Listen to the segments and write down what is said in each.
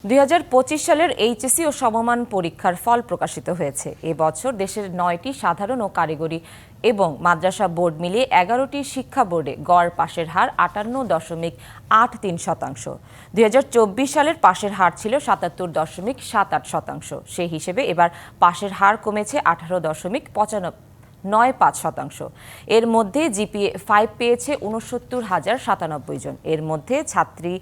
2025 সালের এইচএসসি ও সমমান পরীক্ষার ফল প্রকাশিত হয়েছে। এবছর দেশের 9টি সাধারণ ও কারিগরি এবং মাদ্রাসা বোর্ড মিলিয়ে 11টি শিক্ষা বোর্ডে গড় পাশের হার 58.83%। 2024 সালের পাশের হার ছিল 77.78%। সেই হিসেবে এবার পাশের হার কমেছে 18.95%। এর মধ্যে জিপিএ 5 পেয়েছে 69,097 জন। এর মধ্যে ছাত্রী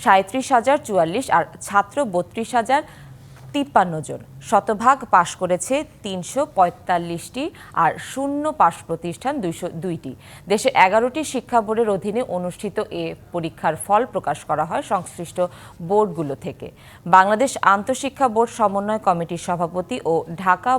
37,044 আর ছাত্র 32,053 জন। শতভাগ পাশ করেছে 345টি আর শূন্য পাশ প্রতিষ্ঠান 202টি। দেশে 11টি শিক্ষা বোর্ডের অধীনে অনুষ্ঠিত এ পরীক্ষার ফল প্রকাশ করা হয় সংশ্লিষ্ট বোর্ডগুলো থেকে। বাংলাদেশ আন্তঃশিক্ষা বোর্ড সমন্বয় কমিটির সভাপতি ও ঢাকা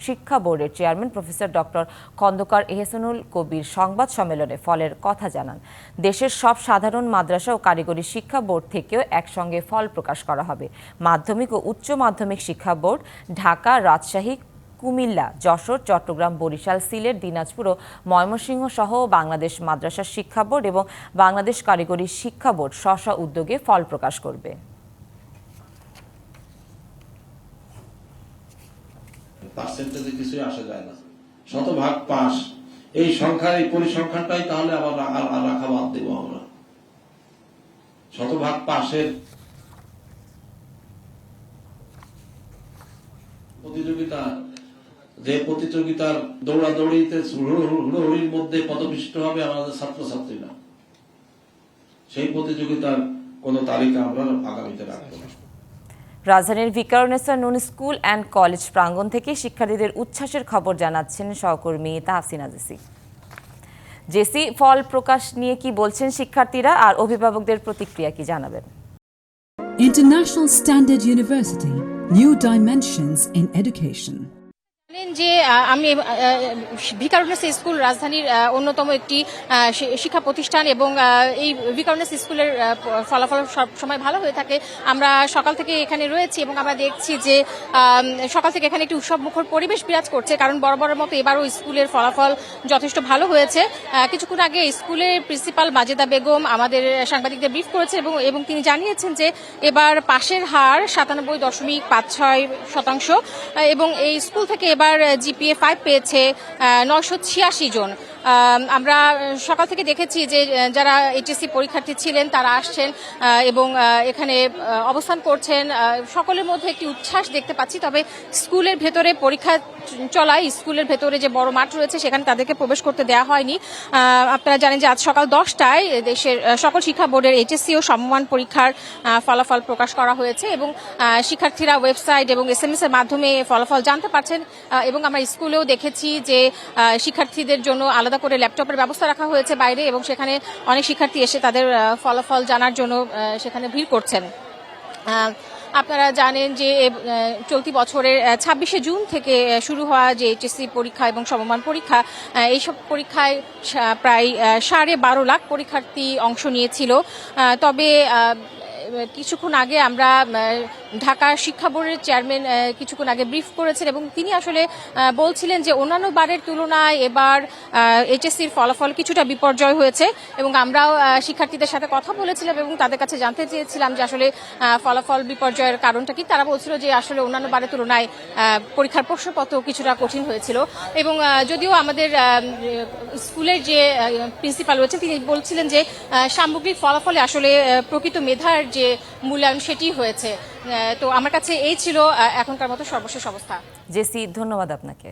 শিক্ষা বোর্ডের chairman professor doctor Khondakar Ehsanul Kabir সংবাদ সম্মেলনে ফলের কথা জানান। দেশের সব সাধারণ মাদ্রাসা ও কারিগরি শিক্ষা বোর্ড থেকেও একসঙ্গে ফল প্রকাশ করা হবে। মাধ্যমিক ও উচ্চ মাধ্যমিক শিক্ষা বোর্ড ঢাকা, রাজশাহী, কুমিল্লা, যশোর, চট্টগ্রাম, বরিশাল, সিলেট, দিনাজপুর ও ময়মনসিংহ সহ বাংলাদেশ মাদ্রাসা শিক্ষা বোর্ড এবং বাংলাদেশ কারিগরি শিক্ষা বোর্ড স্ব উদ্যোগে ফল প্রকাশ করবে। পার্সেন্টেজে কিছুই আসা যায় না, শতভাগ পাস এই সংখ্যার এই পরিসংখ্যানটাই তাহলে আবার রাখা বাদ দেব আমরা। শতভাগ পাশের প্রতিযোগিতা, যে প্রতিযোগিতার দৌড়াদৌড়িতে হুড়োহুড়ির মধ্যে পদপিষ্ট হবে আমাদের ছাত্রছাত্রীরা, সেই প্রতিযোগিতার কোন তালিকা আমরা আগামীতে রাখবো না। রাজধানীর Viqarunnisa Noon school and college প্রাঙ্গণ থেকে শিক্ষার্থীদের উচ্ছ্বাসের খবর জানাচ্ছেন সহকর্মী তাহসিনা জেসি। ফল প্রকাশ নিয়ে কি বলছেন শিক্ষার্থীরা আর অভিভাবকদের প্রতিক্রিয়া কি জানাবেন? International Standard University, new dimensions in education. যে আমি ভিকারুননিসা স্কুল রাজধানীর অন্যতম একটি শিক্ষা প্রতিষ্ঠান এবং এই ভিকারুননিসা স্কুলের ফলাফল সব সময় ভালো হয়ে থাকে। আমরা সকাল থেকে এখানে রয়েছি এবং আমরা দেখছি যে সকাল থেকে এখানে একটি উৎসবমুখর পরিবেশ বিরাজ করছে, কারণ বরাবরের মতো এবারও স্কুলের ফলাফল যথেষ্ট ভালো হয়েছে। কিছুক্ষণ আগে স্কুলের প্রিন্সিপাল মাজেদা বেগম আমাদের সাংবাদিকদের ব্রিফ করেছেন এবং তিনি জানিয়েছেন যে এবার পাশের হার 97.56% এবং এই স্কুল থেকে এবার জিপিএ 5 পেয়েছে 986 জন। আমরা সকাল থেকে দেখেছি যে যারা এইচএসসি পরীক্ষার্থী ছিলেন তারা আসছেন এবং এখানে অবস্থান করছেন। সকলের মধ্যে একটি উচ্ছ্বাস দেখতে পাচ্ছি। তবে স্কুলের ভেতরে পরীক্ষা চলায় স্কুলের ভেতরে যে বড় মাঠ রয়েছে সেখানে তাদেরকে প্রবেশ করতে দেওয়া হয়নি। আপনারা জানেন যে আজ সকাল 10টায় দেশের সকল শিক্ষা বোর্ডের এইচএসসি ও সমমান পরীক্ষার ফলাফল প্রকাশ করা হয়েছে এবং শিক্ষার্থীরা ওয়েবসাইট এবং এসএমএস এর মাধ্যমে ফলাফল জানতে পারছেন। এবং আমরা স্কুলেও দেখেছি যে শিক্ষার্থীদের জন্য আলাদা করে ল্যাপটপের ব্যবস্থা রাখা হয়েছে বাইরে এবং সেখানে অনেক শিক্ষার্থী এসে তাদের ফলাফল জানার জন্য সেখানে ভিড় করছেন। আপনারা জানেন যে চলতি বছরের 26শে জুন থেকে শুরু হওয়া যে এইচএসসি পরীক্ষা এবং সমমান পরীক্ষা, এইসব পরীক্ষায় প্রায় 12.5 লাখ পরীক্ষার্থী অংশ নিয়েছিল। তবে কিছুক্ষণ আগে আমরা ঢাকা শিক্ষা বোর্ডের চেয়ারম্যান কিছুক্ষণ আগে ব্রিফ করেছেন এবং তিনি আসলে বলছিলেন যে অন্যান্য বারের তুলনায় এবার এইচএসসির ফলাফল কিছুটা বিপর্যয় হয়েছে এবং আমরাও শিক্ষার্থীদের সাথে কথা বলেছিলাম এবং তাদের কাছে জানতে চেয়েছিলাম যে আসলে ফলাফল বিপর্যয়ের কারণটা কি। তারা বলছিল যে আসলে অন্যান্য বারের তুলনায় পরীক্ষার প্রশ্নপত্র কিছুটা কঠিন হয়েছিল এবং যদিও আমাদের স্কুলের যে প্রিন্সিপাল রয়েছেন তিনি বলছিলেন যে সামগ্রিক ফলাফলে আসলে প্রকৃত মেধার যে মূল্যায়ন সেটি হয়েছে। তো আমার কাছে এই ছিল এখনকার মতো সর্বশেষ অবস্থা। জেসি, ধন্যবাদ আপনাকে।